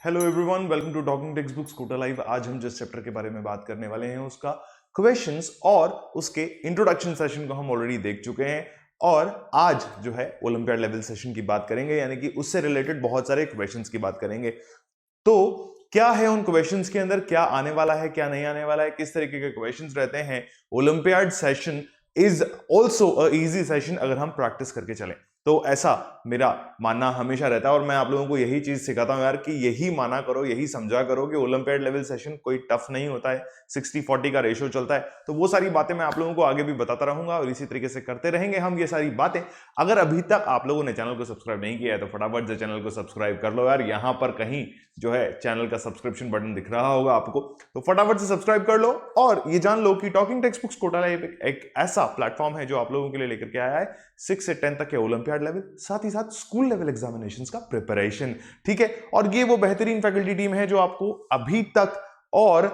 Hello everyone, welcome to Talking text books Kota live. आज हम जिस चैप्टर के बारे में बात करने वाले हैं उसका क्वेश्चंस और उसके इंट्रोडक्शन सेशन को हम ऑलरेडी देख चुके हैं और आज जो है ओलंपियाड लेवल सेशन की बात करेंगे, यानी कि उससे रिलेटेड बहुत सारे क्वेश्चंस की बात करेंगे। तो क्या है उन क्वेश्चंस के अंदर, क्या आने वाला है, क्या नहीं आने वाला है, किस तरीके के क्वेश्चंस रहते हैं। Olympiad session is also a easy session अगर हम प्रैक्टिस करके चलें, तो ऐसा मेरा मानना हमेशा रहता है और मैं आप लोगों को यही चीज सिखाता हूं यार कि यही माना करो, यही समझा करो कि ओलंपियाड लेवल सेशन कोई टफ नहीं होता है। 60-40 का रेशियो चलता है। तो वो सारी बातें मैं आप लोगों को आगे भी बताता रहूंगा और इसी तरीके से करते रहेंगे हम ये सारी बातें। अगर अभी तक आप लोगों ने चैनल को सब्सक्राइब नहीं किया है तो फटाफट से चैनल को सब्सक्राइब कर लो यार। यहां पर कहीं जो है चैनल का सब्सक्रिप्शन बटन दिख रहा होगा आपको, तो फटाफट से सब्सक्राइब कर लो और ये जान लो कि Talking text books Kota live एक ऐसा प्लेटफॉर्म है जो आप लोगों के लिए लेकर के आया है 6 से 10 तक के ओलंपियाड लेवल, साथ ही साथ स्कूल लेवल एग्जामिनेशंस का प्रिपरेशन। ठीक है, और ये वो बेहतरीन फैकल्टी टीम है जो आपको अभी तक और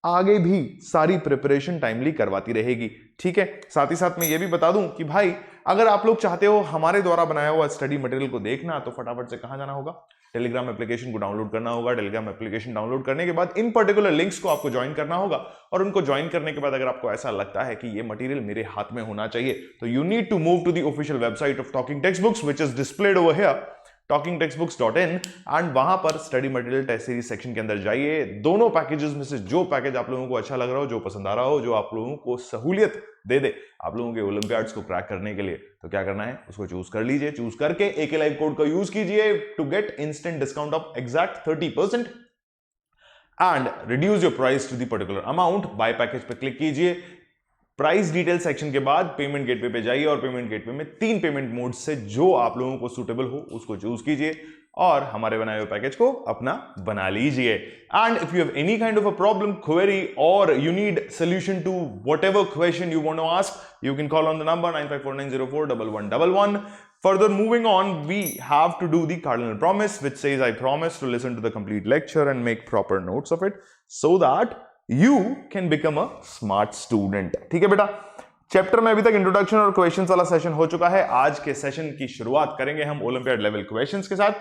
आगे भी सारी प्रिपरेशन टाइमली करवाती रहेगी। ठीक है, साथ ही साथ मैं ये भी बता दूं कि भाई अगर आप लोग चाहते हो हमारे द्वारा बनाया हुआ स्टडी मटेरियल को देखना, तो फटाफट से कहां जाना होगा, टेलीग्राम एप्लीकेशन को डाउनलोड करना होगा। टेलीग्राम एप्लीकेशन डाउनलोड करने के बाद इन पर्टिकुलर लिंक्स को आपको ज्वाइन करना होगा और उनको ज्वाइन करने के बाद अगर आपको ऐसा लगता है कि ये मटेरियल मेरे हाथ में होना चाहिए, तो you need to move to the official website of talking text books which is displayed over here, talkingtextbooks.in, and वहां पर study material test series section के अंदर जाइए। दोनों पैकेजेस में से जो पैकेज आप लोगों को अच्छा लग रहा हो, जो पसंद आ रहा हो, जो आप लोगों को सहूलियत दे दे आप लोगों के ओलंपियाड्स को क्रैक करने के लिए, तो क्या करना है उसको चूज कर लीजिए। चूज करके AK लाइव कोड का यूज कीजिए to get instant discount of exact 30% and reduce your price to the particular amount. Buy package पे क्लिक कीजिए, प्राइस डिटेल सेक्शन के बाद पेमेंट गेटवे पे जाइए और पेमेंट गेटवे में 3 पेमेंट मोड से जो आप लोगों को सूटेबल हो उसको चूज कीजिए और हमारे बनाए हुए पैकेज को अपना बना लीजिए। And if you have any kind of a problem, query और you need solution to whatever question you want to ask, you can call on the number 9549041111. Further moving on, we have to do the cardinal promise which says I promise to listen to the complete lecture and make proper notes of it so that you can become a smart student. ठीक है बेटा, chapter में अभी तक introduction और questions वाला session हो चुका है। आज के सेशन की शुरुआत करेंगे हम ओलंपियाड लेवल क्वेश्चंस के साथ।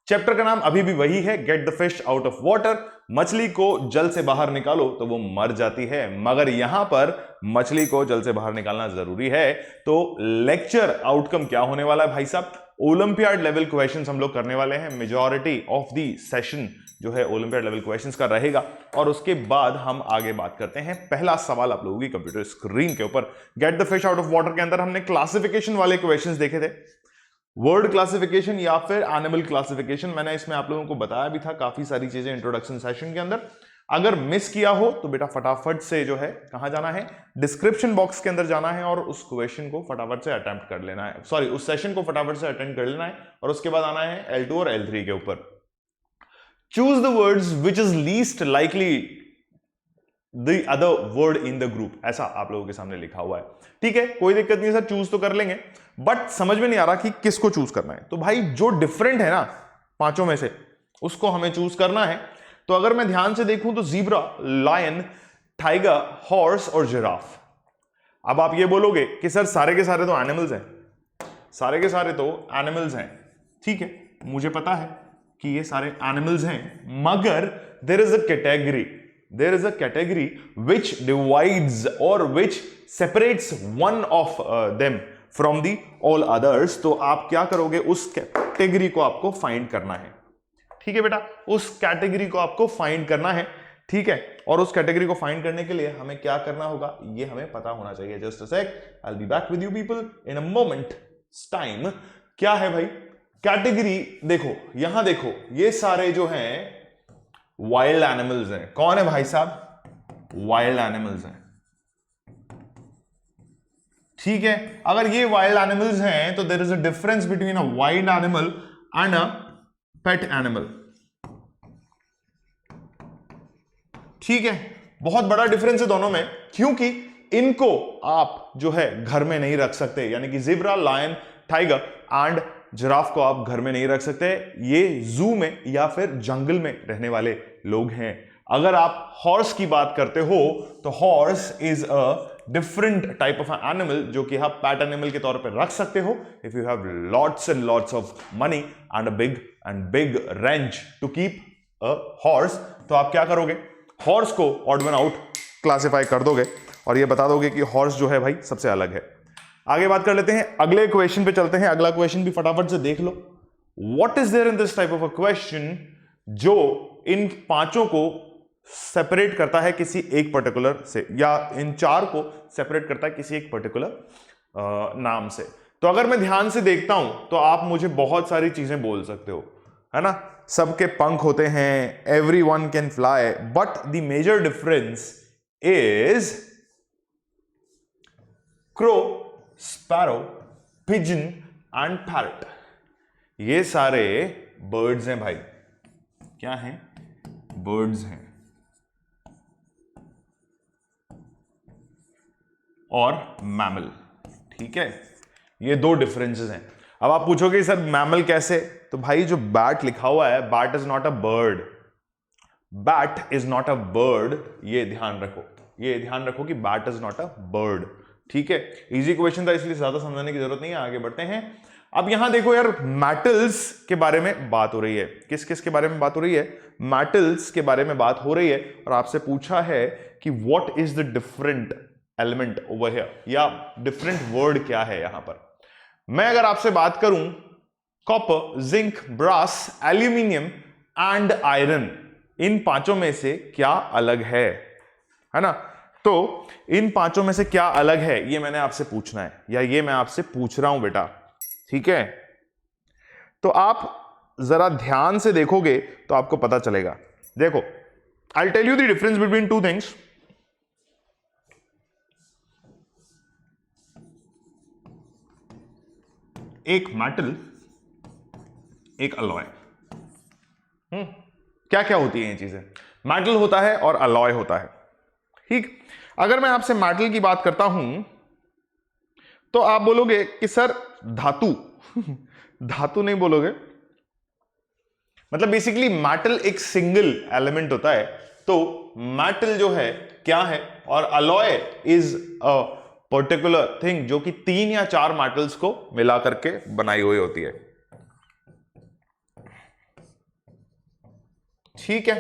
चैप्टर का नाम अभी भी वही है, get the fish out of water. मछली को जल से बाहर निकालो तो वो मर जाती है, मगर यहां पर मछली को जल से बाहर निकालना जरूरी है। तो लेक्चर आउटकम क्या होने वाला है भाई साहब, ओलंपियाड लेवल क्वेश्चंस हम लोग करने वाले हैं। मेजॉरिटी ऑफ द सेशन जो है ओलंपियाड लेवल क्वेश्चंस का रहेगा और उसके बाद हम आगे बात करते हैं। पहला सवाल आप लोगों की कंप्यूटर स्क्रीन के ऊपर, get the fish out of water के अंदर हमने क्लासिफिकेशन वाले क्वेश्चंस देखे थे, वर्ड क्लासिफिकेशन या फिर एनिमल क्लासिफिकेशन। मैंने इसमें आप लोगों को बताया भी था काफी सारी चीजें इंट्रोडक्शन सेशन के अंदर। अगर मिस किया हो तो बेटा फटाफट से जो है कहां जाना है, डिस्क्रिप्शन बॉक्स के अंदर जाना है और उस क्वेश्चन को फटाफट से अटेम्प्ट कर लेना है, सॉरी उस सेशन को फटाफट से अटेंड कर लेना है और उसके बाद आना है L2 और L3 के ऊपर। Choose the words which is least likely the other word in the group, ऐसा आप लोगों के सामने लिखा हुआ है। ठीक है, कोई दिक्कत नहीं सर, चूज तो कर लेंगे, बट समझ में नहीं आ रहा कि किसको चूज करना है। तो भाई जो डिफरेंट है ना पांचों में से, उसको हमें चूज करना है। तो अगर मैं ध्यान से देखूं तो जीब्रा, लायन, टाइगर, हॉर्स और जिराफ। अब आप ये बोलोगे कि सर सारे के सारे तो एनिमल्स हैं, सारे के सारे तो एनिमल्स हैं। ठीक है, मुझे पता है कि ये सारे एनिमल्स हैं, मगर there is a category which divides or which separates one of them from the all others। तो आप क्या करोगे, उस कैटेगरी को आपको फाइंड करना है। ठीक है बेटा, उस कैटेगरी को आपको फाइंड करना है। ठीक है, और उस कैटेगरी को फाइंड करने के लिए हमें क्या करना होगा ये हमें पता होना चाहिए। Just a sec, I will be back with you people in a moment time. क्या है भाई कैटेगरी, देखो यहां देखो, ये सारे जो हैं वाइल्ड एनिमल्स हैं। कौन है भाई साहब, वाइल्ड एनिमल्स हैं। ठीक है, अगर ये वाइल्ड एनिमल्स हैं तो there is a difference between a wild animal and a pet animal. ठीक है, बहुत बड़ा डिफरेंस है दोनों में, क्योंकि इनको आप जो है घर में नहीं रख सकते, यानी कि zebra, lion, tiger and giraffe को आप घर में नहीं रख सकते। ये जू में या फिर जंगल में रहने वाले लोग हैं। अगर आप हॉर्स की बात करते हो तो horse is a different type of animal जो कि आप पैट एनिमल के तौर पर रख सकते हो if you have lots and lots of money and a big range to keep a horse, तो आप क्या करोगे, हॉर्स को ऑड वन आउट क्लासिफाई कर दोगे और ये बता दोगे कि हॉर्स जो है भाई सबसे अलग है। आगे बात कर लेते हैं, अगले क्वेश्चन पे चलते हैं। अगला क्वेश्चन भी फटाफट से देख लो। What is there in this type of a question जो इन पांचों को सेपरेट करता है किसी एक पर्टिकुलर से, या इन चार को सेपरेट करता है किसी एक पर्टिकुलर नाम से। तो अगर मैं ध्यान से देखता हूं तो आप मुझे बहुत सारी चीजें बोल सकते हो, है ना। सबके पंख होते हैं, every one can fly, but the major difference is crow, sparrow, pigeon and parrot. ये सारे बर्ड्स हैं भाई, क्या हैं, बर्ड्स हैं। और मैमल, ठीक है, ये दो डिफरेंसेस हैं। अब आप पूछोगे सर मैमल कैसे, तो भाई जो बैट लिखा हुआ है, bat is not a bird, bat is not a bird, ये ध्यान रखो, ये ध्यान रखो कि bat is not a bird, ठीक है। इजी क्वेश्चन था इसलिए ज्यादा समझाने की जरूरत नहीं है, आगे बढ़ते हैं। अब यहां देखो यार, मेटल्स के बारे में बात हो रही है। किस किस के बारे में बात हो रही है, मेटल्स के बारे में बात हो रही है। और आपसे पूछा है कि what is the different element over here, या डिफरेंट वर्ड क्या है यहां पर। मैं अगर आपसे बात करूं copper, zinc, brass, aluminium and iron, इन पांचों में से क्या अलग है ना। तो इन पांचों में से क्या अलग है, ये मैंने आपसे पूछना है, या ये मैं आपसे पूछ रहा हूं बेटा, ठीक है। तो आप जरा ध्यान से देखोगे तो आपको पता चलेगा। देखो, I tell you the difference between two things. एक मेटल, एक अलॉय। क्या क्या होती है ये चीजें, मेटल होता है और अलॉय होता है, ठीक। अगर मैं आपसे मेटल की बात करता हूं तो आप बोलोगे कि सर धातु धातु नहीं बोलोगे, मतलब बेसिकली मेटल एक सिंगल एलिमेंट होता है, तो मेटल जो है क्या है, और alloy is a particular thing जो कि 3 या 4 मेटल्स को मिला करके बनाई हुई होती है, ठीक है।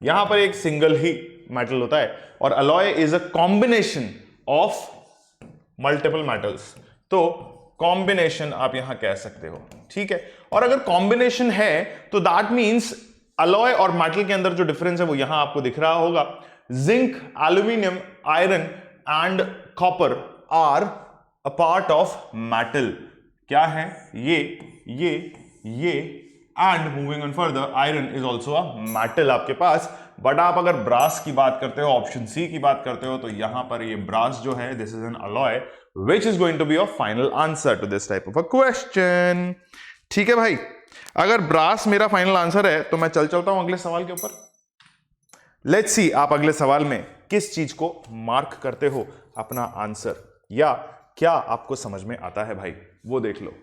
यहां पर एक सिंगल ही मेटल होता है, और alloy is a combination of multiple metals, तो कॉम्बिनेशन आप यहां कह सकते हो, ठीक है। और अगर कॉम्बिनेशन है तो दैट मींस अलॉय और मेटल के अंदर जो डिफरेंस है वो यहां आपको दिख रहा होगा। Zinc, aluminium, iron and copper are a part of metal. क्या है ये and moving on further, iron is also a metal आपके पास। बट आप अगर ब्रास की बात करते हो, ऑप्शन सी की बात करते हो, तो यहां पर ये ब्रास जो है, this is an alloy which is going to be your final answer to this type of a question, ठीक है भाई। अगर ब्रास मेरा फाइनल आंसर है तो मैं चलता हूं अगले सवाल के ऊपर। लेट्स सी आप अगले सवाल में किस चीज को मार्क करते हो अपना आंसर, या क्या आपको समझ में आता है भाई, वो देख लो।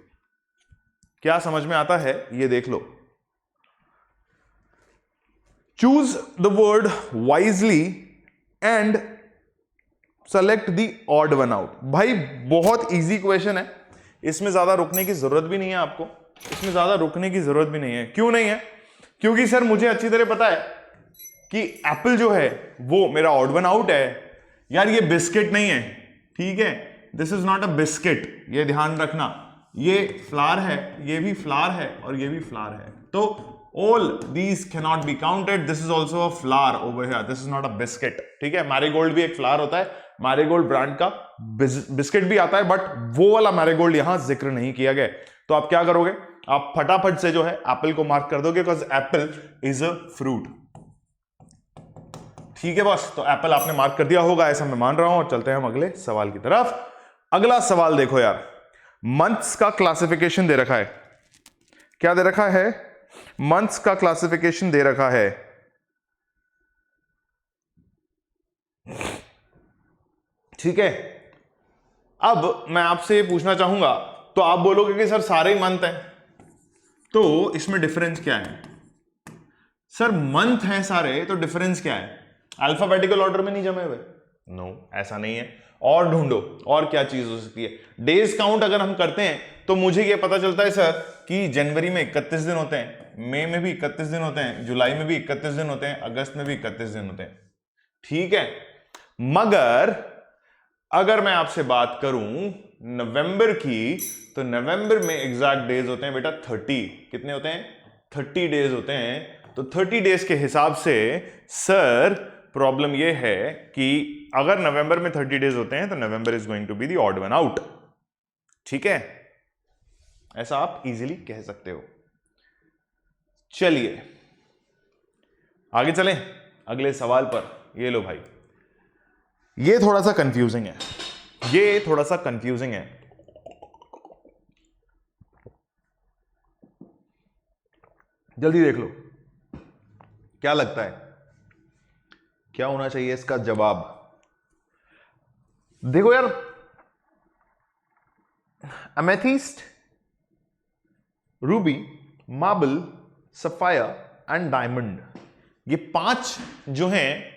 क्या समझ में आता है ये देख लो। Choose the word wisely and select the odd one out. भाई बहुत इजी क्वेश्चन है, इसमें ज्यादा रुकने की जरूरत भी नहीं है आपको, इसमें ज्यादा रुकने की जरूरत भी नहीं है। क्यों नहीं है, क्योंकि सर मुझे अच्छी तरह पता है कि एप्पल जो है वो मेरा ऑड वन आउट है। यार ये बिस्किट नहीं है, ठीक है, this is not a biscuit, ये ध्यान रखना। ये फ्लावर है, ये भी फ्लावर है, और ये भी फ्लावर है, तो all these cannot be counted. This is also a flower over here. This is not a biscuit. ठीक है, मैरीगोल्ड भी एक फ्लावर होता है, मैरीगोल्ड ब्रांड का बिस्किट भी आता है, बट वो वाला मैरीगोल्ड यहां जिक्र नहीं किया गया। तो आप क्या करोगे, आप फटाफट से जो है एप्पल को मार्क कर दोगे, because Apple is a fruit, ठीक है बस। तो एप्पल आपने मार्क कर दिया होगा ऐसा मैं मान रहा हूं, और चलते हैं हम अगले सवाल की तरफ। अगला सवाल देखो यार, मंथ्स का क्लासिफिकेशन दे रखा है। क्या दे रखा है, मंथ्स का क्लासिफिकेशन दे रखा है। ठीक है, अब मैं आपसे पूछना चाहूंगा, तो आप बोलोगे कि सर सारे ही मंथ हैं, तो इसमें डिफरेंस क्या है। सर मंथ हैं सारे, तो डिफरेंस क्या है, अल्फाबेटिकल ऑर्डर में नहीं जमे हुए। नो, ऐसा नहीं है, और ढूंढो और क्या चीज हो सकती है। डेज काउंट अगर हम करते हैं तो मुझे ये पता चलता है सर कि जनवरी में 31 दिन होते हैं, मई में भी 31 दिन होते हैं, जुलाई में भी 31 दिन होते हैं, अगस्त में भी 31 दिन होते हैं, ठीक है। मगर अगर मैं आपसे बात करूं नवंबर की, तो नवंबर में एग्जैक्ट डेज होते हैं बेटा 30। कितने होते हैं? 30 डेज होते हैं। तो 30 डेज के हिसाब से सर प्रॉब्लम यह है कि अगर नवंबर में 30 डेज होते हैं तो November is going to be the odd one out, ठीक है, ऐसा आप इजीली कह सकते हो। चलिए आगे चलें अगले सवाल पर। ये लो भाई, ये थोड़ा सा कंफ्यूजिंग है, ये थोड़ा सा कंफ्यूजिंग है। जल्दी देख लो, क्या लगता है क्या होना चाहिए इसका जवाब? देखो यार, amethyst, Ruby, marble, sapphire and diamond, ये 5 जो हैं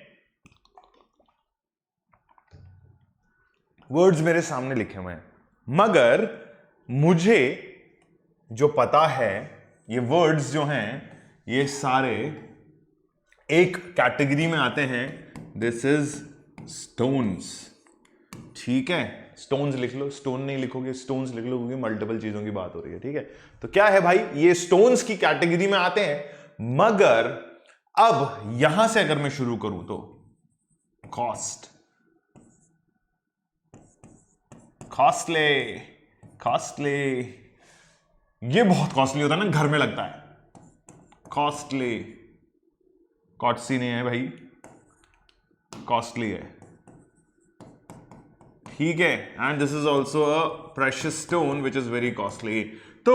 वर्ड्स मेरे सामने लिखे हुए हैं, मगर मुझे जो पता है ये वर्ड्स जो हैं ये सारे एक कैटेगरी में आते हैं, दिस इज स्टोन्स, ठीक है। स्टोन्स लिख लो, स्टोन नहीं लिखोगे स्टोन्स लिख लो, क्योंकि मल्टीपल चीजों की बात हो रही है, ठीक है। तो क्या है भाई, ये स्टोन्स की कैटेगरी में आते हैं। मगर अब यहां से अगर मैं शुरू करूं तो कॉस्ट, कॉस्टली, कॉस्टली, ये बहुत कॉस्टली होता है ना, घर में लगता है कॉस्टली, कॉस्टली नहीं है भाई, कॉस्टली है, ठीक है। And this is also a precious stone which is very costly. तो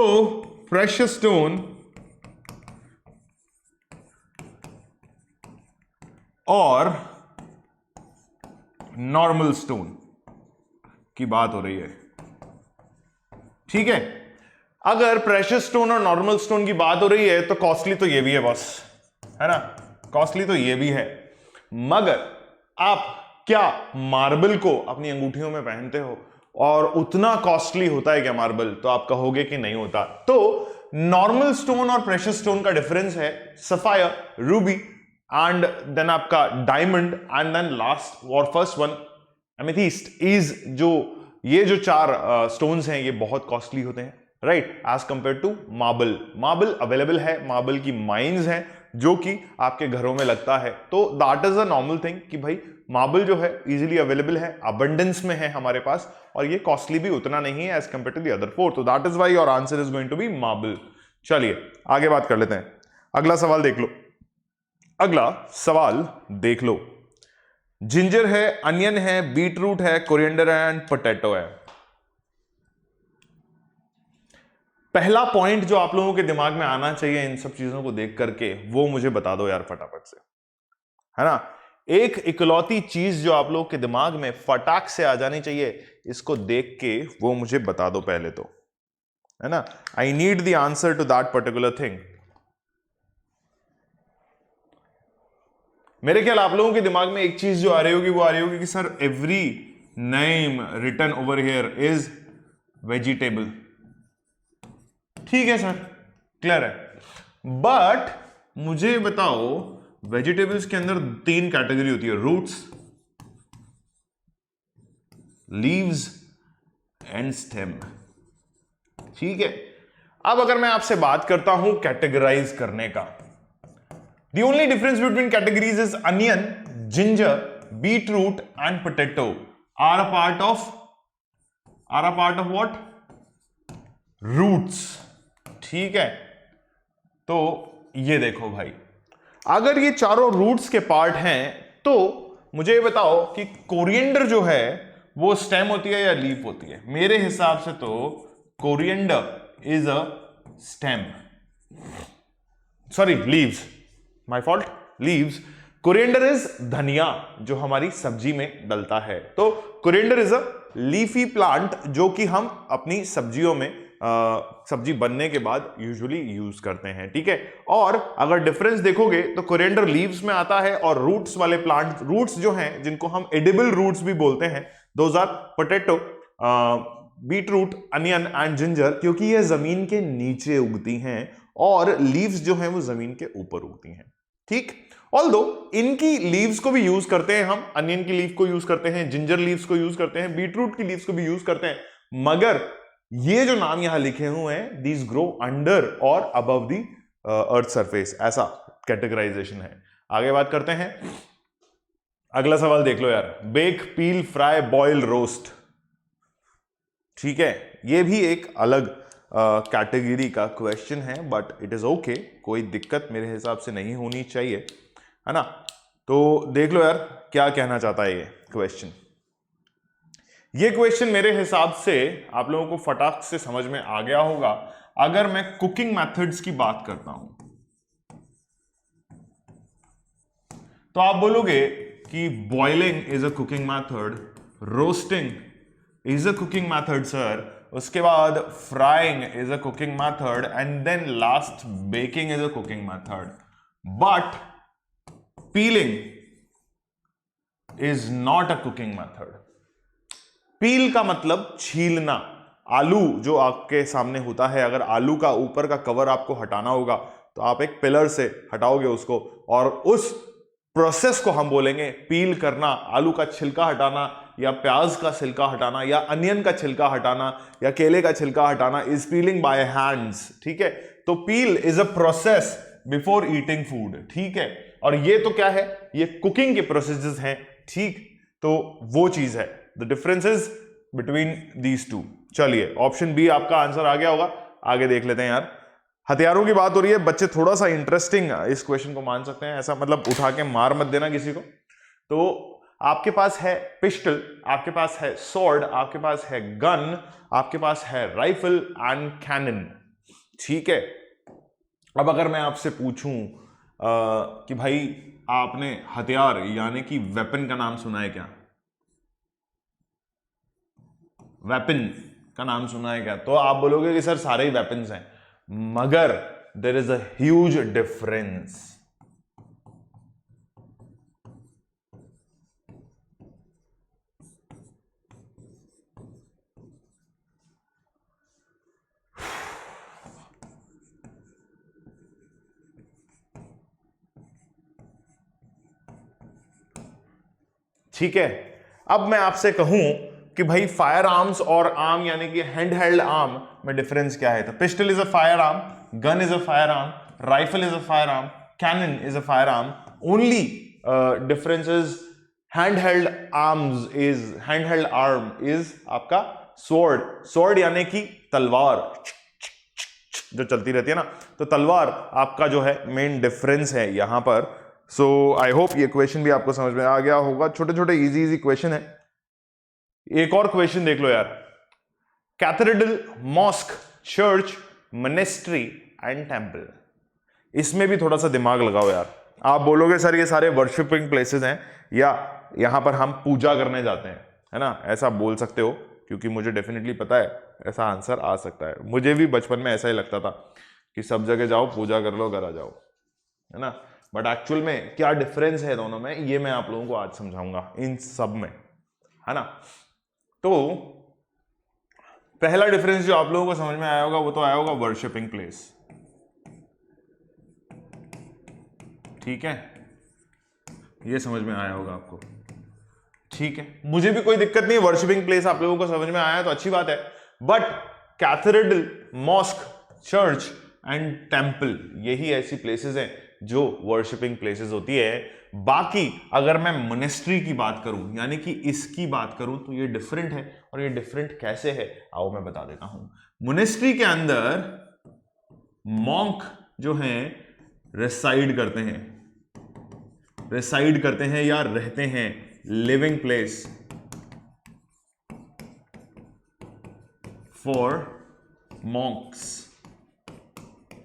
प्रेशियस स्टोन और नॉर्मल स्टोन की बात हो रही है, ठीक है। अगर प्रेशियस स्टोन और नॉर्मल स्टोन की बात हो रही है तो कॉस्टली तो ये भी है बॉस, है ना, कॉस्टली तो ये भी है। मगर आप क्या मार्बल को अपनी अंगूठियों में पहनते हो और उतना कॉस्टली होता है क्या मार्बल? तो आप कहोगे कि नहीं होता। तो नॉर्मल स्टोन और प्रेशियस स्टोन का डिफरेंस है सफायर, रूबी एंड देन आपका डायमंड एंड देन लास्ट और फर्स्ट वन एमेथिस्ट इज, जो ये जो 4 स्टोन्स हैं ये बहुत कॉस्टली होते हैं, right, as compare to marble. Marble available है, मार्बल की माइंस हैं जो कि आपके घरों में लगता है। तो that is a normal thing कि भाई मार्बल जो है इजीली अवेलेबल है, अबंडेंस में है हमारे पास, और ये कॉस्टली भी उतना नहीं है as compare to the other 4। तो that is why your answer is going to be marble. चलिए आगे बात कर लेते हैं, अगला सवाल देख लो, अगला सवाल देख लो। जिंजर है, अनियन है, बीट रूट है, कोरिएंडर है एंड पोटैटो है। पहला पॉइंट जो आप लोगों के दिमाग में आना चाहिए इन सब चीजों को देख करके, वो मुझे बता दो यार फटाफट से, है ना। एक इकलौती चीज जो आप लोगों के दिमाग में फटाक से आ जानी चाहिए, इसको देख के वो मुझे बता दो पहले तो, है ना। I need the answer to that particular thing. मेरे ख्याल आप लोगों के दिमाग में एक चीज जो आ रही होगी वो आ रही होगी कि sir every name written over here is vegetable. ठीक है सर, क्लियर है। बट मुझे बताओ, वेजिटेबल्स के अंदर 3 कैटेगरी होती है, रूट्स, लीव्स एंड स्टेम, ठीक है। अब अगर मैं आपसे बात करता हूं कैटेगराइज करने का, the only difference between categories is onion, ginger, beetroot and potato are a part of what? Roots, ठीक है। तो ये देखो भाई, अगर ये चारों रूट्स के पार्ट हैं तो मुझे ये बताओ कि कोरिएंडर जो है वो स्टेम होती है या लीफ होती है? मेरे हिसाब से तो coriander is a stem, sorry leaves, my fault, leaves. Coriander is धनिया जो हमारी सब्जी में डलता है। तो coriander is a leafy plant जो कि हम अपनी सब्जियों में सब्जी बनने के बाद यूजुअली यूज करते हैं, ठीक है। और अगर डिफरेंस देखोगे तो कोरिएंडर लीव्स में आता है, और रूट्स वाले प्लांट, रूट्स जो हैं जिनको हम एडिबल रूट्स भी बोलते हैं, those are potato, beetroot, onion and ginger, क्योंकि ये जमीन के नीचे उगती हैं और लीव्स जो हैं वो जमीन के ऊपर उगती हैं। ठीक, ऑल्दो इनकी लीव्स को भी यूज करते हैं हम, अनियन की लीव को यूज करते हैं, जिंजर लीव्स को यूज करते हैं, बीटरूट की लीव्स को भी यूज करते हैं, मगर ये जो नाम यहां लिखे हुए हैं, दीज ग्रो अंडर और अबव दी अर्थ सरफेस, ऐसा कैटेगराइजेशन है। आगे बात करते हैं, अगला सवाल देख लो यार, बेक, पील, फ्राई, बॉयल, रोस्ट। ठीक है, ये भी एक अलग कैटेगरी का क्वेश्चन है, बट इट इज ओके, कोई दिक्कत मेरे हिसाब से नहीं होनी चाहिए, है ना। तो देख लो यार क्या कहना चाहता है ये क्वेश्चन। ये क्वेश्चन मेरे हिसाब से आप लोगों को फटाक से समझ में आ गया होगा अगर मैं कुकिंग मेथड्स की बात करता हूं। तो आप बोलोगे कि boiling is a cooking method, roasting is a cooking method sir, उसके बाद frying is a cooking method, and then last baking is a cooking method, but peeling is not a cooking method. Peel का मतलब छीलना। आलू जो आपके सामने होता है, अगर आलू का ऊपर का कवर आपको हटाना होगा तो आप एक पिलर से हटाओगे उसको, और उस प्रोसेस को हम बोलेंगे पील करना। आलू का छिलका हटाना, या प्याज का छिलका हटाना, या अनियन का छिलका हटाना, या केले का छिलका हटाना इज पीलिंग बाय हैंड्स। ठीक है, तो peel is a process before eating food. ठीक है, और ये तो क्या है, ये कुकिंग के प्रोसेसेस हैं। ठीक, तो वो चीज है, the differences between these two. चलिए, ऑप्शन बी आपका आंसर आ गया होगा। आगे देख लेते हैं यार, हथियारों की बात हो रही है, बच्चे थोड़ा सा इंटरेस्टिंग इस क्वेश्चन को मान सकते हैं, ऐसा मतलब उठा के मार मत देना किसी को। तो आपके पास है पिस्टल, आपके पास है स्वॉर्ड, आपके पास है गन, आपके पास है राइफल एंड कैनन। ठीक है, अब अगर मैं आपसे पूछूं कि भाई आपने हथियार यानी कि वेपन का नाम सुना है क्या? वेपन का नाम सुना है क्या? तो आप बोलोगे कि सर सारे ही वेपन्स हैं, मगर there is a huge difference. ठीक है, अब मैं आपसे कहूं कि भाई फायर आर्म्स और आर्म यानी कि हैंड हेल्ड आर्म में डिफरेंस क्या है, तो pistol is a firearm, gun is a firearm, rifle is a firearm, cannon is a firearm. Only difference is hand held arm is आपका sword. Sword यानी कि तलवार जो चलती रहती है ना, तो तलवार आपका जो है मेन डिफरेंस है यहां पर। सो आई होप ये क्वेश्चन भी आपको समझ में आ गया होगा, छोटे छोटे इजी इजी क्वेश्चन है। एक और क्वेश्चन देख लो यार, cathedral, mosque, church, monastery and temple, इसमें भी थोड़ा सा दिमाग लगाओ यार। आप बोलोगे सर ये सारे वर्शिपिंग प्लेसेस हैं, या यहां पर हम पूजा करने जाते हैं, है ना, ऐसा बोल सकते हो, क्योंकि मुझे डेफिनेटली पता है ऐसा आंसर आ सकता है। मुझे भी बचपन में ऐसा ही लगता था कि सब जगह जाओ, पूजा कर लो, घर आ जाओ, है ना। बट एक्चुअल में क्या डिफरेंस है दोनों में, ये मैं आप लोगों को आज समझाऊंगा इन सब में, है ना। तो पहला डिफरेंस जो आप लोगों को समझ में आया होगा वो तो आया होगा वर्शिपिंग प्लेस। ठीक है, ये समझ में आया होगा आपको। ठीक है, मुझे भी कोई दिक्कत नहीं, वर्शिपिंग प्लेस आप लोगों को समझ में आया तो अच्छी बात है। But cathedral, mosque, church and temple, यही ऐसी प्लेसेस हैं जो वर्शिपिंग प्लेसेस होती है। बाकी अगर मैं मोनेस्ट्री की बात करूं यानी कि इसकी बात करूं तो ये डिफरेंट है, और ये डिफरेंट कैसे है आओ मैं बता देता हूं। मोनेस्ट्री के अंदर मॉन्क जो हैं रेसाइड करते हैं या रहते हैं, लिविंग प्लेस फॉर मॉन्क्स।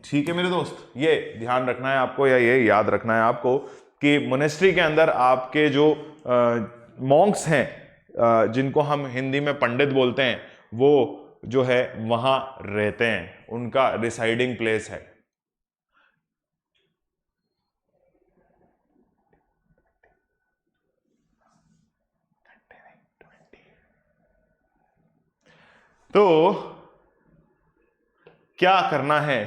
ठीक है मेरे दोस्त, ये ध्यान रखना है आपको, या ये याद रखना है आपको कि मोनेस्ट्री के अंदर आपके जो मॉन्क्स हैं, जिनको हम हिंदी में पंडित बोलते हैं, वो जो है वहां रहते हैं, उनका रिसाइडिंग प्लेस है। तो क्या करना है,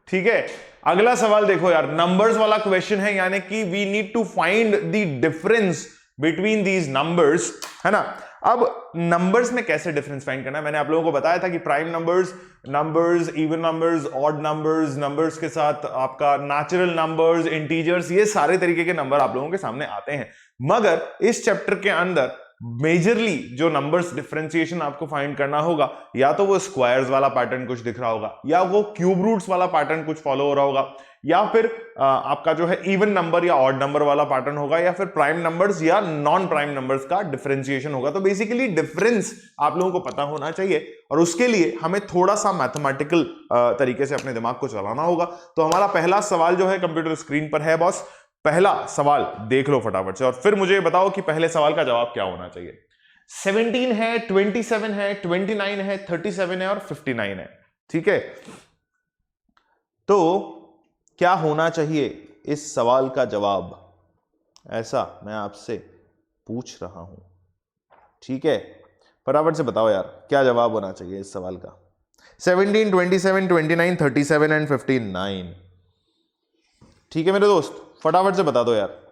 ठीक है। अगला सवाल देखो यार, नंबर्स वाला क्वेश्चन है, यानी कि we need to find the difference between these numbers, है ना। अब नंबर्स में कैसे डिफरेंस फाइंड करना है, मैंने आप लोगों को बताया था कि prime numbers, numbers, even numbers, odd numbers, numbers के साथ आपका नेचुरल नंबर्स, इंटीजर्स, ये सारे तरीके के नंबर आप लोगों के सामने आते हैं। मगर इस चैप्टर के अंदर मेजरली जो नंबर्स डिफरेंशिएशन आपको फाइंड करना होगा, या तो वो स्क्वायर्स वाला पैटर्न कुछ दिख रहा होगा, या वो क्यूब रूट्स वाला पैटर्न कुछ फॉलो हो रहा होगा, या फिर आपका जो है इवन नंबर या ऑड नंबर वाला पैटर्न होगा, या फिर प्राइम नंबर्स या नॉन प्राइम नंबर्स का डिफरेंशिएशन होगा। तो बेसिकली डिफरेंस आप लोगों को पता होना चाहिए, और उसके लिए हमें थोड़ा सा मैथमेटिकल तरीके से अपने दिमाग को चलाना होगा। तो हमारा पहला सवाल जो है कंप्यूटर स्क्रीन पर है बॉस, पहला सवाल देख लो फटाफट से और फिर मुझे बताओ कि पहले सवाल का जवाब क्या होना चाहिए। 17 है, 27 है, 29 है, 37 है और 59 है, ठीक है। तो क्या होना चाहिए इस सवाल का जवाब, ऐसा मैं आपसे पूछ रहा हूं, ठीक है। फटाफट से बताओ यार क्या जवाब होना चाहिए इस सवाल का। 17, 27, 29, 37 एंड 59, ठीक है मेरे दोस्त, फटाफट से बता दो यार।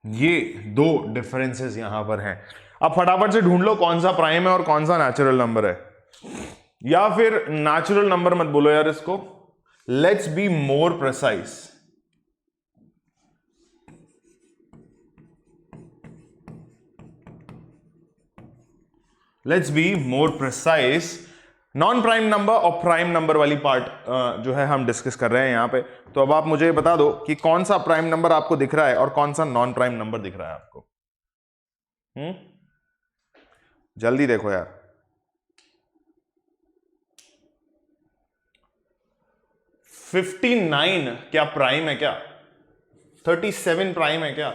ये दो डिफरेंसेस यहां पर हैं। अब फटाफट से ढूंढ लो कौन सा प्राइम है और कौन सा नेचुरल नंबर है, या फिर नेचुरल नंबर मत बोलो यार इसको, let's be more precise. Let's be more precise. Non prime number और प्राइम नंबर वाली पार्ट जो है हम डिस्कस कर रहे हैं यहां पे। तो अब आप मुझे बता दो कि कौन सा प्राइम नंबर आपको दिख रहा है और कौन सा नॉन प्राइम नंबर दिख रहा है आपको। जल्दी देखो यार। 59 क्या प्राइम है क्या? 37 प्राइम है क्या?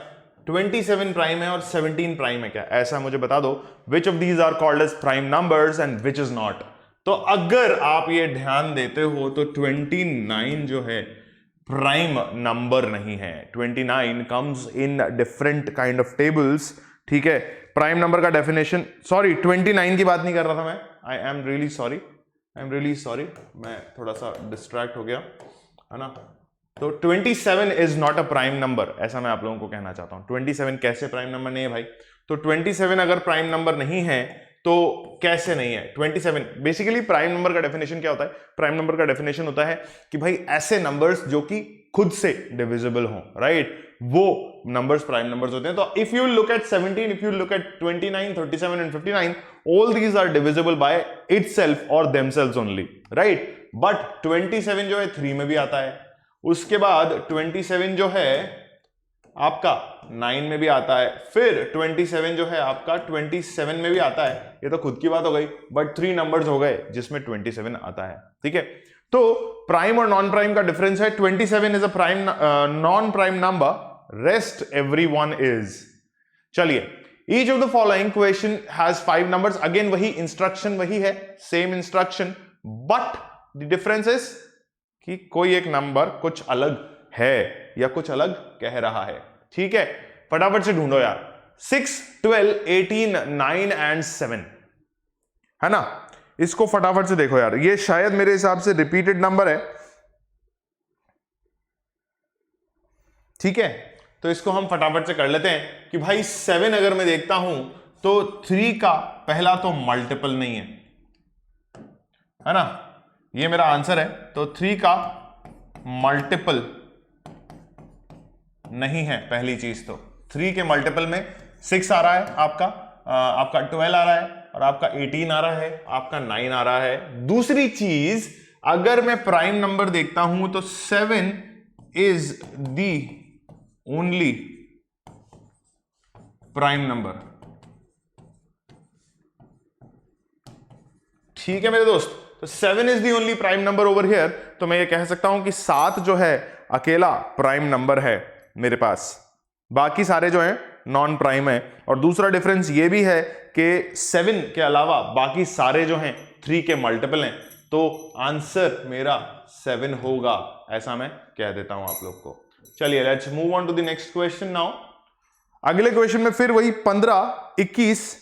27 प्राइम है और 17 प्राइम है क्या? ऐसा मुझे बता दो which of these are called as prime numbers and which is not. तो अगर आप ये ध्यान देते हो तो 29 जो है प्राइम नंबर नहीं है। 29 comes in different kind of tables, ठीक है। प्राइम नंबर का डेफिनेशन, सॉरी 29 की बात नहीं कर रहा था मैं, आई एम रियली सॉरी, मैं थोड़ा सा डिस्ट्रैक्ट हो गया, है ना। तो 27 is not a prime number, ऐसा मैं आप लोगों को कहना चाहता हूं। 27 कैसे प्राइम नंबर नहीं है भाई? तो 27 अगर प्राइम नंबर नहीं है तो कैसे नहीं है? 27 बेसिकली प्राइम नंबर का डेफिनेशन क्या होता है? प्राइम नंबर का डेफिनेशन होता है कि भाई ऐसे नंबर्स जो कि खुद से डिविजिबल हों, राइट, वो नंबर्स प्राइम नंबर्स होते हैं। तो if you look at 17, if you look at 29, 37 and 59, all these are divisible by itself और देमसेल्व्स ओनली, राइट। बट 27 जो है 3 में भी आता है, उसके बाद 27 जो है आपका 9 में भी आता है, फिर 27 जो है आपका 27 में भी आता है। ये तो खुद की बात हो गई, बट 3 नंबर्स हो गए जिसमें 27 आता है, ठीक है। तो प्राइम और नॉन प्राइम का डिफरेंस है, 27 is a prime non prime number, rest everyone is. चलिए, each of the following question has 5 numbers. Again वही इंस्ट्रक्शन वही है, same instruction, but the difference is कि कोई एक नंबर कुछ अलग है या कुछ अलग कह रहा है, ठीक है। फटाफट से ढूंढो यार। 6, 12, 18, 9 एंड 7, है ना। इसको फटाफट से देखो यार, ये शायद मेरे हिसाब से रिपीटेड नंबर है, ठीक है। तो इसको हम फटाफट से कर लेते हैं कि भाई 7 अगर मैं देखता हूं तो 3 का पहला तो मल्टीपल नहीं है ना, ये मेरा आंसर है। तो 3 का मल्टीपल नहीं है पहली चीज। तो 3 के मल्टीपल में 6 आ रहा है आपका, आपका 12 आ रहा है, और आपका 18 आ रहा है, आपका 9 आ रहा है। दूसरी चीज, अगर मैं प्राइम नंबर देखता हूं तो 7 is the only prime number, ठीक है मेरे दोस्त। तो 7 is the only prime number over here, तो मैं ये कह सकता हूं कि 7 जो है अकेला प्राइम नंबर है मेरे पास, बाकी सारे जो हैं नॉन प्राइम है। और दूसरा डिफरेंस ये भी है कि 7 के अलावा बाकी सारे जो हैं 3 के मल्टीपल हैं, तो आंसर मेरा 7 होगा, ऐसा मैं कह देता हूं आप लोग को। चलिए let's move on to the next question now. अगले क्वेश्चन में फिर वही 15, 21,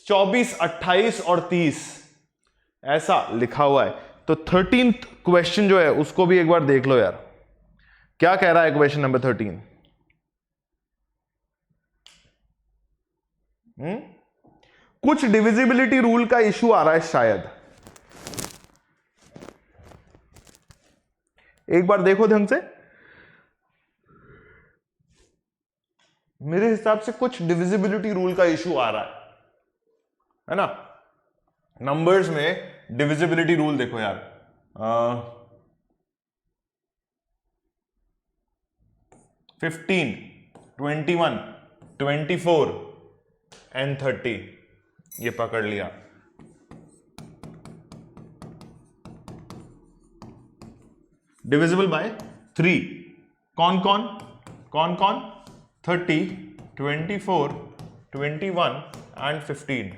24, 28 और 30 ऐसा लिखा हुआ है। तो 13th क्वेश्चन जो है उसको भी एक बार देख लो यार, क्या कह रहा है क्वेश्चन नंबर 13। कुछ डिविजिबिलिटी रूल का इशू आ रहा है शायद, एक बार देखो ढंग से। मेरे हिसाब से कुछ डिविजिबिलिटी रूल का इशू आ रहा है ना। नंबर्स में डिविजिबिलिटी रूल देखो यार, 15, 21, 24 एंड 30 ये पकड़ लिया। डिविजिबल बाय 3, कौन कौन 30, 24, 21 एंड 15।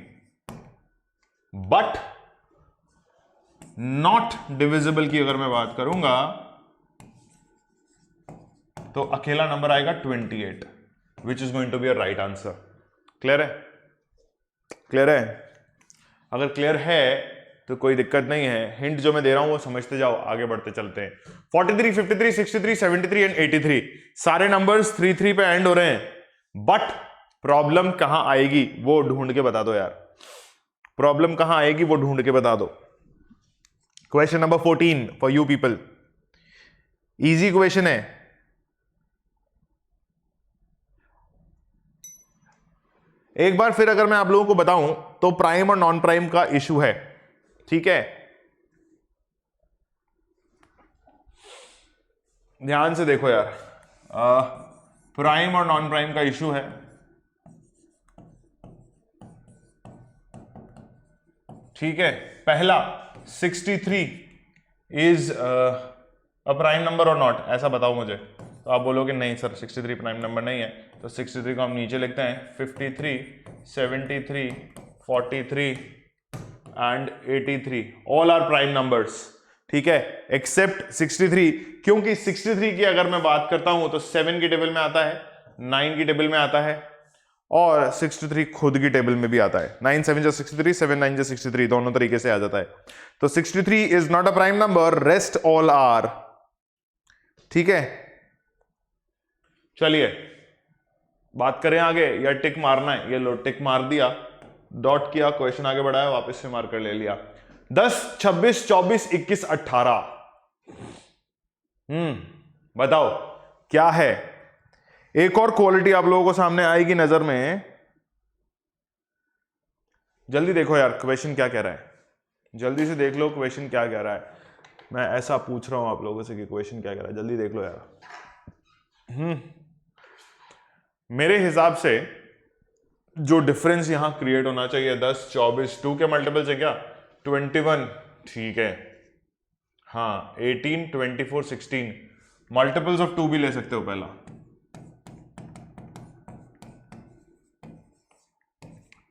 बट नॉट डिविजिबल की अगर मैं बात करूंगा तो अकेला नंबर आएगा 28, which is going to be a right answer. Clear है? क्लियर है? अगर क्लियर है तो कोई दिक्कत नहीं है, हिंट जो मैं दे रहा हूं वो समझते जाओ, आगे बढ़ते चलते हैं। 43, 53, 63, 73 एंड 83 सारे नंबर्स 3 पे एंड हो रहे हैं, बट प्रॉब्लम कहां आएगी वो ढूंढ के बता दो यार, प्रॉब्लम कहां आएगी वो ढूंढ के बता दो। Question number 14 for you people, easy question है। एक बार फिर अगर मैं आप लोगों को बताऊं तो प्राइम और नॉन प्राइम का इशू है, ठीक है? ध्यान से देखो यार, प्राइम और नॉन प्राइम का इशू है। ठीक है, पहला 63 इज अ प्राइम नंबर और नॉट, ऐसा बताओ मुझे। तो आप बोलोगे नहीं सर 63 प्राइम नंबर नहीं है, तो 63 को हम नीचे लिखते हैं 53, 73, 43 and 83 all are prime numbers. ठीक है, एक्सेप्ट 63, क्योंकि 63 की अगर मैं बात करता हूं तो 7 की टेबल में आता है, 9 की टेबल में आता है और 63 खुद की टेबल में भी आता है। 9 7 जा 63, 7 9 जा 63, दोनों तरीके से आ जाता है। तो 63 is not a prime number, rest all are. ठीक है, चलिए बात करें आगे, या टिक मारना है? ये लो टिक मार दिया, डॉट किया, क्वेश्चन आगे बढ़ाया, वापस से मार्कर ले लिया। 10, 26, 24, 21, 18 बताओ क्या है? एक और क्वालिटी आप लोगों को सामने आएगी नजर में, जल्दी देखो यार क्वेश्चन क्या कह रहा है, जल्दी से देख लो क्वेश्चन क्या कह रहा है। मैं ऐसा पूछ रहा हूं आप लोगों से कि क्वेश्चन क्या कह रहा है, जल्दी देख लो यार। मेरे हिसाब से जो डिफरेंस यहां क्रिएट होना चाहिए 10, 24, 2 के मल्टीपल से क्या 21, ठीक है, हाँ 18, 24, 16 मल्टीपल्स ऑफ 2 भी ले सकते हो पहला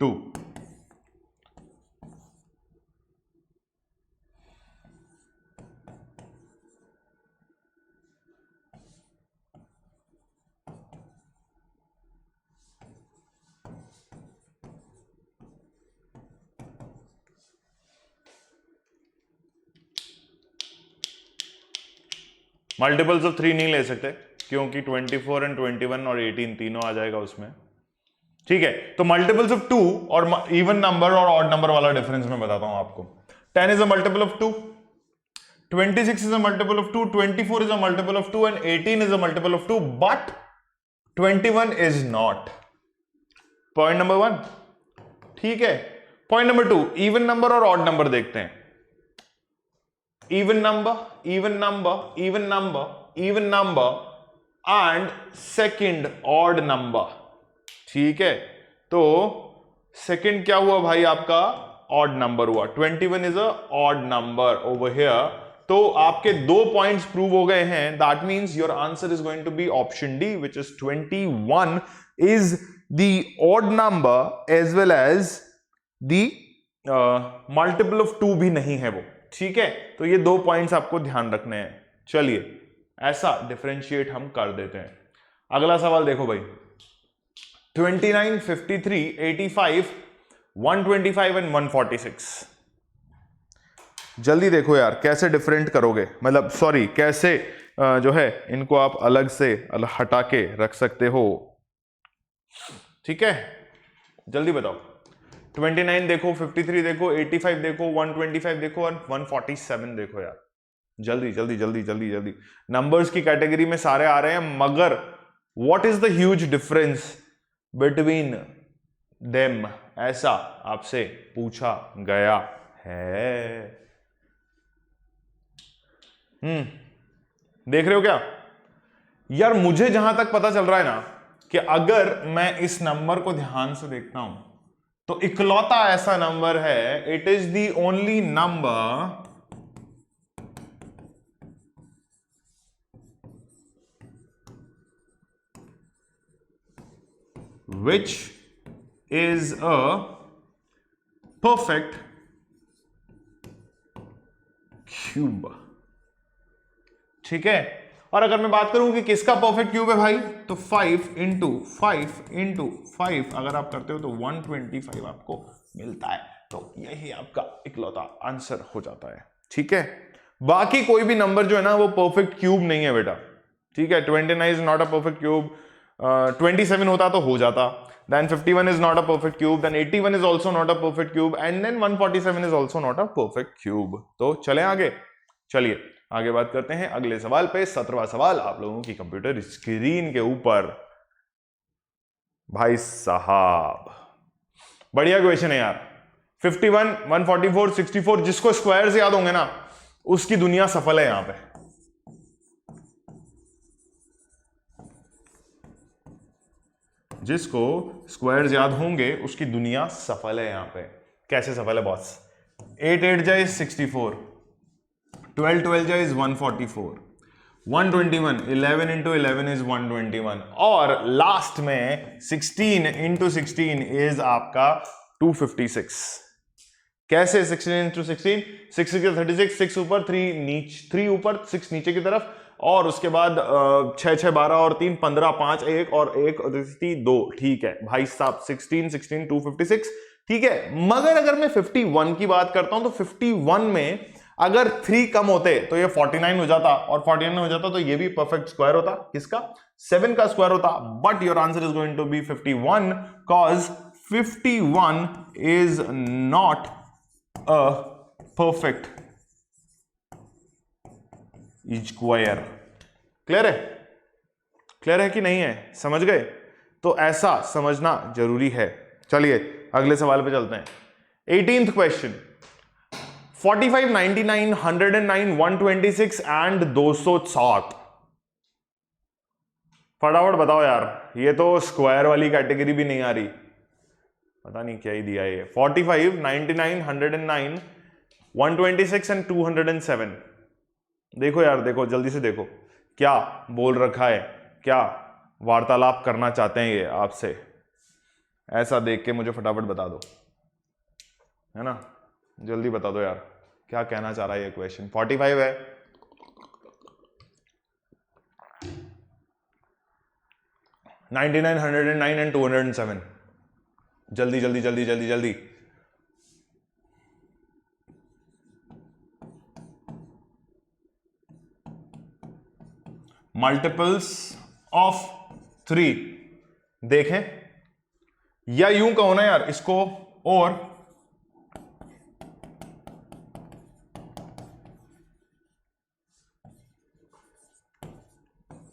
2। मल्टीपल्स ऑफ 3 नहीं ले सकते क्योंकि 24 एंड 21 और 18 तीनों आ जाएगा उसमें। ठीक है, तो मल्टीपल्स ऑफ 2 और इवन नंबर और ऑड नंबर वाला डिफरेंस मैं बताता हूं आपको। 10 is a multiple of 2, 26 is a multiple of 2, 24 is a multiple of 2 and 18 is a multiple of 2, but 21 is not. Point number 1। ठीक है, पॉइंट नंबर 2, इवन नंबर और odd number देखते हैं। even number and second odd number। ठीक है, तो second क्या हुआ भाई आपका ऑड नंबर हुआ, 21 is a odd number over here. तो आपके 2 पॉइंट्स प्रूव हो गए हैं। That means your answer is going to be option D, which इज 21 is the odd number as well as the multiple of 2 भी नहीं है वो। ठीक है, तो ये 2 पॉइंट्स आपको ध्यान रखने हैं। चलिए ऐसा डिफरेंशिएट हम कर देते हैं। अगला सवाल देखो भाई, 29, 53, 85, 125 एंड 146। जल्दी देखो यार कैसे डिफरेंट करोगे, मतलब सॉरी कैसे जो है इनको आप अलग से हटा के रख सकते हो। ठीक है, जल्दी बताओ। 29 देखो, 53 देखो, 85 देखो, 125 देखो और 147 देखो यार। जल्दी जल्दी जल्दी जल्दी जल्दी। नंबर्स की कैटेगरी में सारे आ रहे हैं, मगर what is the huge difference between them, ऐसा आपसे पूछा गया है। देख रहे हो क्या यार? मुझे जहां तक पता चल रहा है ना कि अगर मैं इस नंबर को ध्यान से देखता हूं तो इकलौता ऐसा नंबर है, it is the only number which is a perfect cube। ठीक है, और अगर मैं बात करूं कि किसका परफेक्ट क्यूब है भाई, तो 5 इंटू 5 अगर आप करते हो तो 125 आपको मिलता है। तो यही आपका इकलौता आंसर हो जाता है। ठीक है, बाकी कोई भी नंबर जो है ना वो परफेक्ट क्यूब नहीं है बेटा। ठीक है, 29 is not a perfect cube, 27 होता तो हो जाता, then 51 is not a perfect cube, then 81 is also not a perfect cube, and then 147 is also not a perfect cube। तो चलें आगे। चलिए आगे बात करते हैं अगले सवाल पे। 17वां सवाल आप लोगों की कंप्यूटर स्क्रीन के ऊपर। भाई साहब बढ़िया क्वेश्चन है यार। 51, 144, 64, जिसको स्क्वायर्स याद होंगे ना उसकी दुनिया सफल है यहां पे। जिसको स्क्वायर्स याद होंगे उसकी दुनिया सफल है यहां पे। कैसे सफल है बॉस? 8 8 जा इज 64, 12 12 जा इज 144, 121, 11 इंटू 11 इज 121, और लास्ट में 16 इंटू 16 इज आपका 256। कैसे 16 इंटू 16? 6 36, 6 ऊपर 3 ऊपर 6 नीचे की तरफ, और उसके बाद 6 6 12 और 3 15, 5 1 और 1 2। ठीक है भाई साहब, 16 16 256। ठीक है, मगर अगर मैं 51 की बात करता हूं तो 51 में अगर 3 कम होते तो ये 49 हो जाता, और 49 हो जाता तो ये भी परफेक्ट स्क्वायर होता। किसका? 7 का स्क्वायर होता। But your answer is going to be 51 cause 51 is not a perfect square. Clear है? क्लियर है कि नहीं है? समझ गए? तो ऐसा समझना जरूरी है। चलिए अगले सवाल पे चलते हैं। 18th question, 45, 99, 109, 126 and 207। फटाफट बताओ यार, ये तो स्क्वायर वाली कैटेगरी भी नहीं आ रही, पता नहीं क्या ही दिया ये। 45, 99, 109, 126 एंड 207। देखो यार, देखो जल्दी से देखो क्या बोल रखा है, क्या वार्तालाप करना चाहते हैं ये आपसे। ऐसा देख के मुझे फटाफट बता दो, है ना? जल्दी बता दो यार क्या कहना चाह रहा है ये क्वेश्चन। 45 है, नाइनटी 109 एंड 207। जल्दी जल्दी जल्दी जल्दी जल्दी। मल्टीपल्स ऑफ 3 देखें, या यूं कहो ना यार इसको, और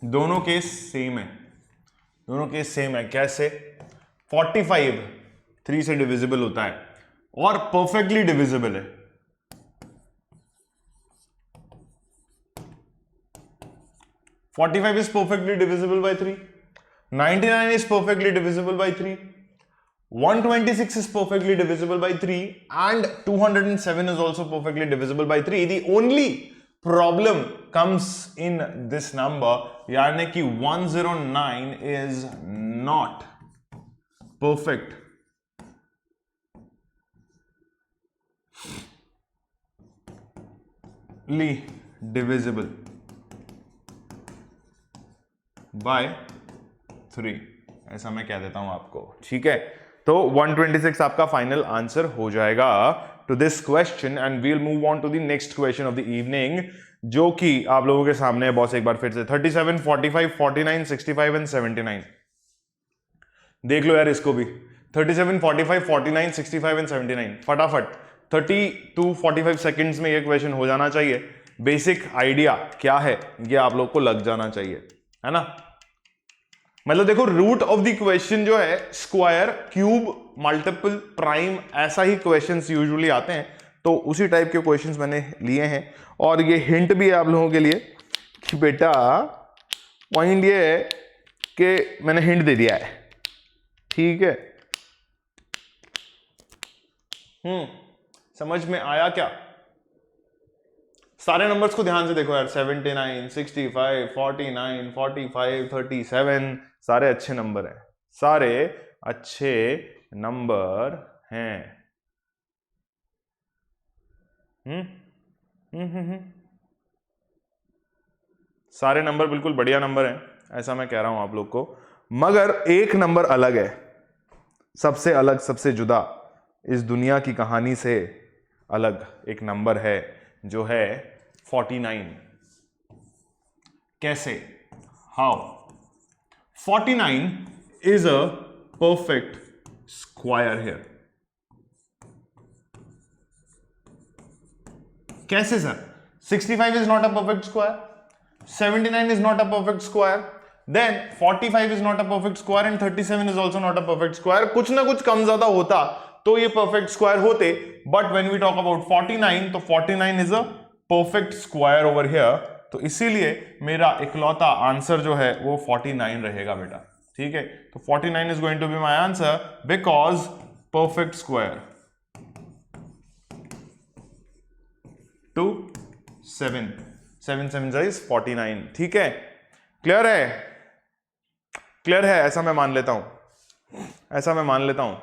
दोनों केस सेम है। दोनों केस सेम है। कैसे? 45 3 से डिविजिबल होता है और परफेक्टली डिविजिबल है। "45 is perfectly divisible by 3, 99 is perfectly divisible by 3, 126 is perfectly divisible by 3 and 207 is also perfectly divisible by 3. The only problem comes in this number, यानी कि 109 is not perfectly divisible by 3, ऐसा मैं कह देता हूं आपको, ठीक है। तो 126 आपका फाइनल आंसर हो जाएगा to this question and we'll move on to the next question of the evening, जो कि आप लोगों के सामने है बॉस। एक बार फिर से 37, 45, 49, 65 एंड 79 देख लो यार इसको भी। 37, 45, 49, 65 एंड 79 फटाफट 30 to 45 सेकेंड्स में ये क्वेश्चन हो जाना चाहिए। बेसिक आइडिया क्या है ये आप लोग को लग जाना चाहिए, है ना। मतलब देखो रूट ऑफ द क्वेश्चन जो है स्क्वायर, क्यूब, मल्टीपल, प्राइम, ऐसा ही क्वेश्चंस यूजुअली आते हैं। तो उसी टाइप के क्वेश्चंस मैंने लिए हैं और ये हिंट भी है आप लोगों के लिए कि बेटा पॉइंट ये है कि मैंने हिंट दे दिया है, ठीक है। समझ में आया क्या? सारे नंबर्स को ध्यान से देखो यार, 79, 65, 49, 45, 37 सारे अच्छे नंबर हैं, सारे अच्छे नंबर हैं। सारे नंबर बिल्कुल बढ़िया नंबर हैं, ऐसा मैं कह रहा हूं आप लोग को। मगर एक नंबर अलग है, सबसे अलग, सबसे जुदा, इस दुनिया की कहानी से अलग एक नंबर है जो है 49। कैसे? How? 49 is a perfect square here. कैसे sir? 65 is not a perfect square, 79 is not a perfect square, then 45 is not a perfect square and 37 is also not a perfect square. कुछ ना कुछ कम ज्यादा होता तो ये perfect square होते, but when we talk about 49 तो 49 is a perfect square over here, तो इसीलिए मेरा इकलौता आंसर जो है वो 49 रहेगा बेटा, ठीक है। तो 49 is going to be my answer because perfect square to 7 is 49, ठीक है। क्लियर है? क्लियर है? ऐसा मैं मान लेता हूं, ऐसा मैं मान लेता हूं,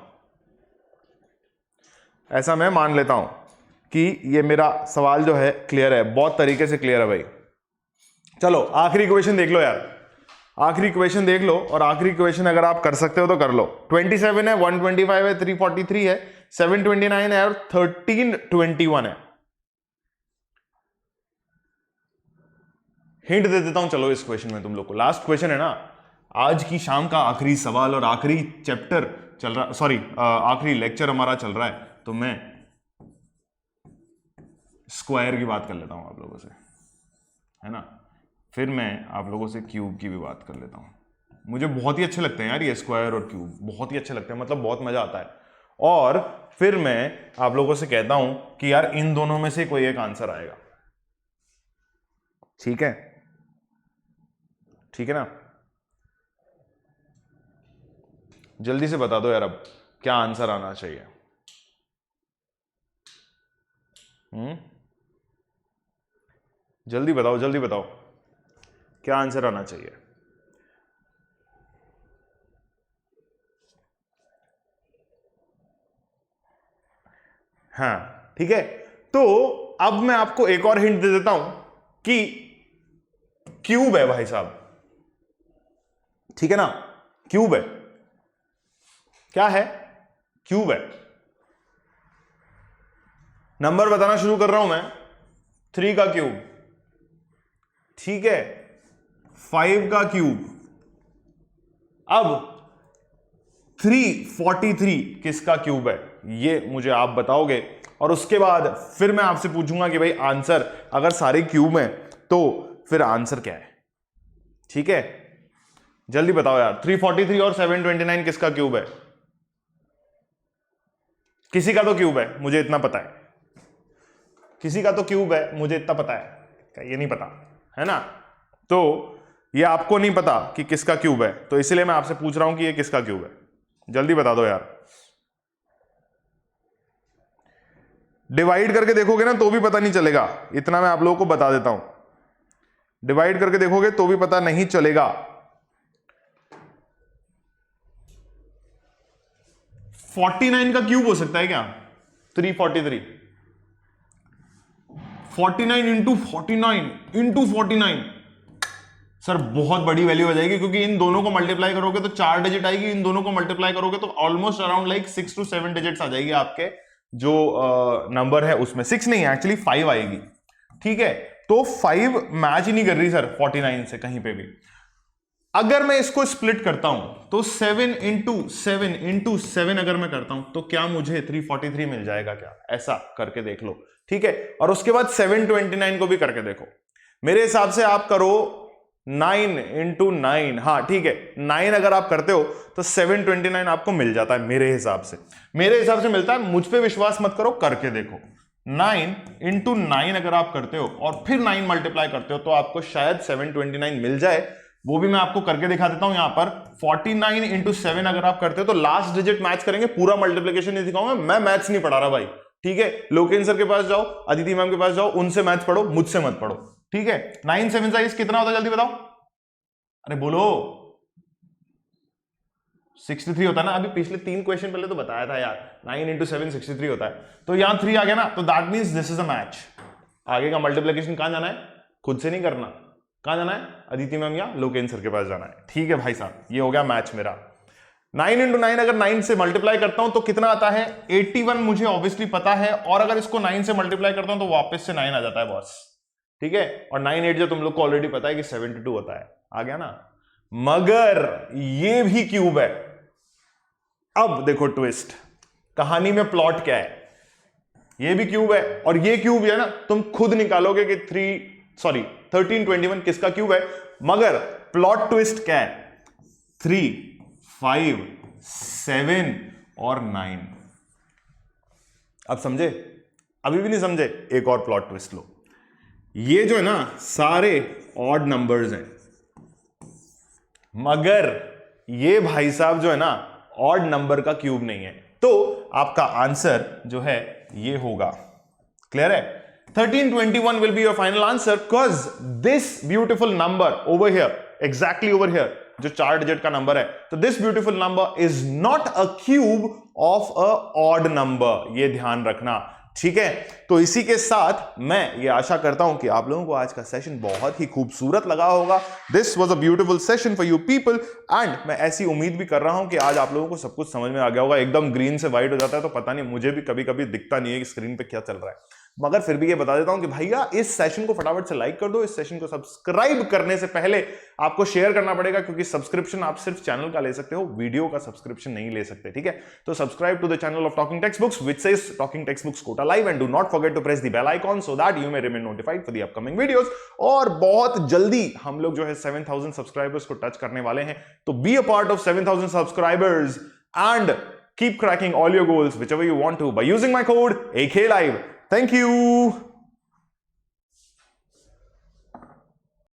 ऐसा मैं मान लेता हूं कि ये मेरा सवाल जो है क्लियर है, बहुत तरीके से क्लियर है भाई। चलो आखिरी क्वेश्चन देख लो यार, आखिरी क्वेश्चन देख लो, और आखिरी क्वेश्चन अगर आप कर सकते हो तो कर लो। 27 है, 125 है, 343 है, 729 है और 1321 है। हिंट दे देता हूं चलो इस क्वेश्चन में तुम लोग को, लास्ट क्वेश्चन है ना, आज की शाम का आखिरी सवाल और आखिरी चैप्टर चल रहा, सॉरी आखिरी लेक्चर हमारा चल रहा है, तो मैं स्क्वायर की बात कर लेता हूं आप लोगों से, है ना। फिर मैं आप लोगों से क्यूब की भी बात कर लेता हूं। मुझे बहुत ही अच्छे लगते हैं यार ये स्क्वायर और क्यूब, बहुत ही अच्छे लगते हैं, मतलब बहुत मजा आता है। और फिर मैं आप लोगों से कहता हूं कि यार इन दोनों में से कोई एक आंसर आएगा, ठीक है, ठीक है ना। जल्दी से बता दो यार अब क्या आंसर आना चाहिए। जल्दी बताओ, जल्दी बताओ क्या आंसर आना चाहिए। हाँ ठीक है, तो अब मैं आपको एक और हिंट दे देता हूं कि क्यूब है भाई साहब, ठीक है ना, क्यूब है। क्या है? क्यूब है। नंबर बताना शुरू कर रहा हूं मैं, 3 का क्यूब, ठीक है, 5 का क्यूब। अब 343 किसका क्यूब है ये मुझे आप बताओगे, और उसके बाद फिर मैं आपसे पूछूंगा कि भाई आंसर, अगर सारे क्यूब हैं तो फिर आंसर क्या है, ठीक है। जल्दी बताओ यार, 343 और 729 किसका क्यूब है? किसी का तो क्यूब है, मुझे इतना पता है, किसी का तो क्यूब है, मुझे इतना पता है, ये नहीं पता है ना। तो ये आपको नहीं पता कि किसका क्यूब है, तो इसलिए मैं आपसे पूछ रहा हूं कि ये किसका क्यूब है। जल्दी बता दो यार। डिवाइड करके देखोगे ना तो भी पता नहीं चलेगा, इतना मैं आप लोगों को बता देता हूं। डिवाइड करके देखोगे तो भी पता नहीं चलेगा। 49 का क्यूब हो सकता है क्या? 343। 49 इंटू 49 इंटू 49 सर बहुत बड़ी वैल्यू हो जाएगी, क्योंकि इन दोनों को मल्टीप्लाई करोगे तो 4 डिजिट आएगी, इन दोनों को मल्टीप्लाई करोगे तो almost around like 6 to 7 digits आ जाएगी आपके जो नंबर है उसमें। 6 नहीं, एक्चुअली 5 आएगी। ठीक है, तो 5 मैच ही नहीं कर रही सर 49 से कहीं पे भी। अगर मैं इसको स्प्लिट करता हूं तो 7 इंटू 7 अगर मैं करता हूं तो क्या मुझे 343 मिल जाएगा क्या? ऐसा करके देख लो। ठीक है, और उसके बाद 729 को भी करके देखो। मेरे हिसाब से आप करो 9 इंटू 9, हाँ ठीक है, 9 अगर आप करते हो तो 729 आपको मिल जाता है। मेरे हिसाब से मिलता है, मुझ पे विश्वास मत करो, करके देखो। 9 इंटू 9 अगर आप करते हो और फिर 9 मल्टीप्लाई करते हो तो आपको शायद 729 मिल जाए। वो भी मैं आपको करके दिखा देता हूं यहां पर। 49 इंटू 7 अगर आप करते हो तो लास्ट डिजिट मैच करेंगे, पूरा मल्टीप्लिकेशन नहीं दिखाऊंगा मैं, मैथ्स नहीं पढ़ा रहा भाई। ठीक है, लोकेन सर के पास जाओ, अदिति मैम के पास जाओ, उनसे मैथ्स पढ़ो, मुझसे मत पढ़ो। ठीक है, 9 7 साइज कितना होता है जल्दी बताओ, अरे बोलो। 63 होता है ना, अभी पिछले 3 क्वेश्चन पहले तो बताया था यार, 9 इंटू 7 63 होता है। तो यहां 3 आ गया ना, तो that means this is a match. आगे का मल्टीप्लिकेशन कहां जाना है? खुद से नहीं करना, कहां जाना है? अदिति मैम या लोकेन सर के पास जाना है। ठीक है भाई साहब, ये हो गया मैच मेरा। 9 इंटू 9 अगर 9 से मल्टीप्लाई करता हूं तो कितना आता है? 81 मुझे ऑब्वियसली पता है, और अगर इसको 9 से मल्टीप्लाई करता हूं तो वापस से 9 आ जाता है बॉस। ठीक है, और 9 8 जो तुम लोग को ऑलरेडी पता है कि 72 होता है। आ गया ना? मगर ये भी क्यूब है। अब देखो ट्विस्ट, कहानी में प्लॉट क्या है? ये भी क्यूब है और ये क्यूब है ना, तुम खुद निकालोगे कि 1321 किसका क्यूब है। मगर प्लॉट ट्विस्ट क्या है? 3 5 7 और 9। अब समझे? अभी भी नहीं समझे? एक और प्लॉट ट्विस्ट लो। ये जो है ना सारे ऑड नंबर्स हैं, मगर ये भाई साहब जो है ना ऑड नंबर का क्यूब नहीं है। तो आपका आंसर जो है ये होगा। क्लियर है? 1321 will be your final answer because this beautiful number over here, exactly over here, जो 4 डिजिट का नंबर है, तो this beautiful number is not a cube of a odd number। ये ध्यान रखना। ठीक है, तो इसी के साथ मैं ये आशा करता हूं कि आप लोगों को आज का सेशन बहुत ही खूबसूरत लगा होगा। This was a beautiful session for you people, and मैं ऐसी उम्मीद भी कर रहा हूं कि आज आप लोगों को सब कुछ समझ में आ गया होगा। एकदम ग्रीन से व्हाइट हो जाता है तो पता नहीं, मुझे भी कभी कभी दिखता नहीं है कि स्क्रीन पे क्या चल रहा है, मगर फिर भी ये बता देता हूं कि भैया इस सेशन को फटाफट से लाइक कर दो। इस सेशन को सब्सक्राइब करने से पहले आपको शेयर करना पड़ेगा, क्योंकि सब्सक्रिप्शन आप सिर्फ चैनल का ले सकते हो, वीडियो का सब्सक्रिप्शन नहीं ले सकते। ठीक है, तो subscribe to the channel of talking text books which says talking text books Kota live, and do not forget to press the bell icon so that you may remain notified for the upcoming videos. और बहुत जल्दी हम लोग जो है 7000 subscribers को touch करने वाले हैं, तो be a part of 7000 subscribers and keep cracking all your goals whichever you want to by using my code AKLive. Thank you.